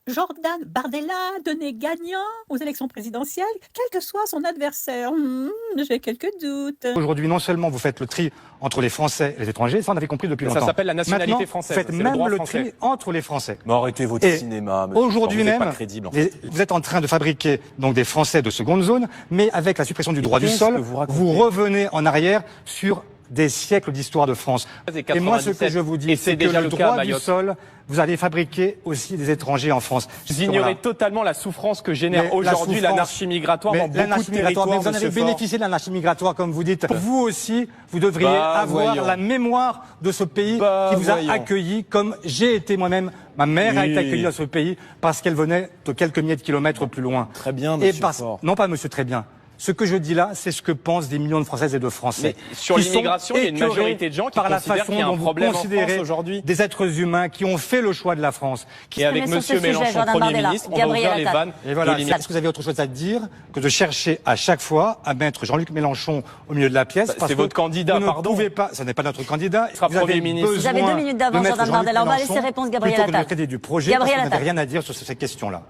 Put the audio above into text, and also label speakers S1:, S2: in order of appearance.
S1: Jordan Bardella donné gagnant aux élections présidentielles, quel que soit son adversaire. J'ai quelques doutes.
S2: Aujourd'hui, non seulement vous faites le tri entre les Français et les étrangers, ça on avait compris depuis longtemps.
S3: Ça s'appelle la nationalité
S2: Maintenant,
S3: française.
S2: Vous faites même le tri entre les Français.
S4: Mais arrêtez votre cinéma, monsieur.
S2: Aujourd'hui
S4: Vous êtes
S2: même,
S4: pas crédible, en fait.
S2: vous êtes en train de fabriquer donc des Français de seconde zone, mais avec la suppression du droit du
S4: qu'est-ce
S2: sol,
S4: que vous racontez
S2: vous revenez en arrière sur des siècles d'histoire de France.
S3: Et
S2: moi, ce que je vous dis, c'est que
S3: déjà
S2: le
S3: le cas à
S2: droit du
S3: Mayotte.
S2: sol, vous allez fabriquer aussi des étrangers en France.
S3: Vous ignorez totalement la souffrance que génère aujourd'hui l'anarchie migratoire dans beaucoup de territoires.
S2: Mais vous en avez
S3: monsieur Faure.
S2: bénéficié de l'anarchie migratoire, comme vous dites. Vous aussi, vous devriez avoir
S4: voyons.
S2: la mémoire de ce pays qui vous a accueilli, comme j'ai été moi-même. Ma mère a été accueillie dans ce pays parce qu'elle venait de quelques milliers de kilomètres plus loin.
S4: Très bien, monsieur Faure.
S2: Non pas monsieur très bien. Ce que je dis là, c'est ce que pensent des millions de Françaises et de Français.
S3: Mais sur l'immigration, il y a une majorité de gens qui considèrent qu'il y a un problème en France aujourd'hui.
S2: Des êtres humains qui ont fait le choix de la France.
S3: Et avec monsieur Mélenchon, Premier ministre, on va ouvrir les vannes
S2: Et voilà,
S3: de l'immigration.
S2: est-ce que vous avez autre chose à dire que de chercher à chaque fois à mettre Jean-Luc Mélenchon au milieu de la pièce?
S3: C'est votre candidat,
S2: vous
S3: pardon.
S2: ne pouvez pas, ce n'est pas notre candidat.
S3: Il sera Premier ministre.
S5: Vous avez 2 minutes d'avance, Jordan Bardella. On va laisser répondre Gabriel Attal.
S2: Plutôt que de le crédit du projet, parce que vous n'avez rien à dire sur ces questions-là.